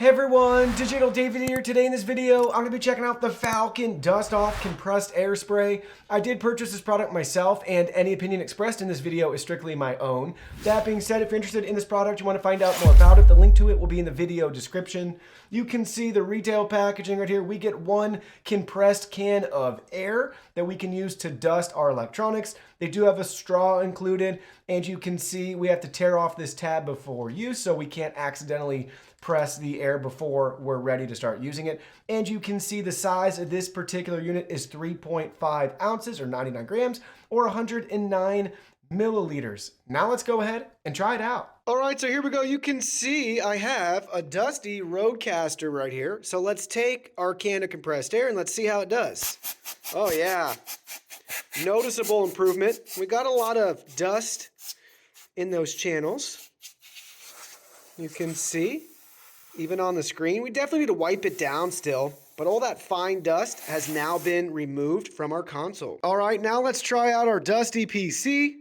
Hey everyone, Digital David here. Today in this video, I'm going to be checking out the Falcon Dust Off Compressed Air Spray. I did purchase this product myself, and any opinion expressed in this video is strictly my own. That being said, if you're interested in this product, you want to find out more about it, the link to it will be in the video description. You can see the retail packaging right here. We get one compressed can of air that we can use to dust our electronics. They do have a straw included, and you can see we have to tear off this tab before use so we can't accidentally press the air before we're ready to start using it. And you can see the size of this particular unit is 3.5 ounces or 99 grams or 109 milliliters. Now let's go ahead and try it out. All right, so here we go. You can see I have a dusty Roadcaster right here. So let's take our can of compressed air and let's see how it does. Oh yeah, noticeable improvement. We got a lot of dust in those channels. You can see, even on the screen. We definitely need to wipe it down still, but all that fine dust has now been removed from our console. All right, now let's try out our dusty PC.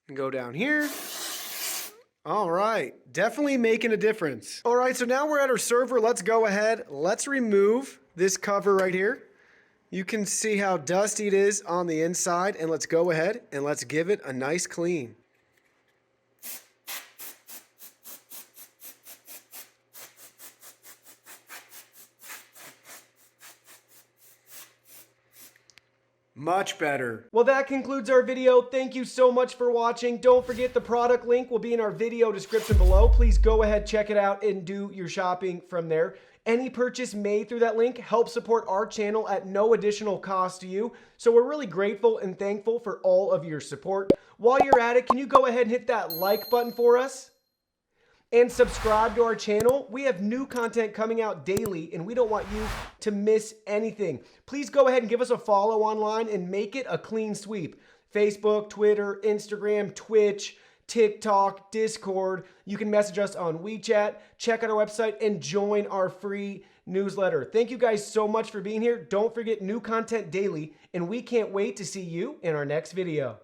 And go down here. All right, definitely making a difference. All right, so now we're at our server. Let's go ahead. Let's remove this cover right here. You can see how dusty it is on the inside, and let's go ahead and let's give it a nice clean. Much better. Well, that concludes our video. Thank you so much for watching. Don't forget the product link will be in our video description below. Please go ahead, check it out, and do your shopping from there. Any purchase made through that link helps support our channel at no additional cost to you. So we're really grateful and thankful for all of your support. While you're at it, can you go ahead and hit that like button for us? And subscribe to our channel. We have new content coming out daily, and we don't want you to miss anything. Please go ahead and give us a follow online and make it a clean sweep. Facebook, Twitter, Instagram, Twitch, TikTok, Discord. You can message us on WeChat, check out our website, and join our free newsletter. Thank you guys so much for being here. Don't forget new content daily, and we can't wait to see you in our next video.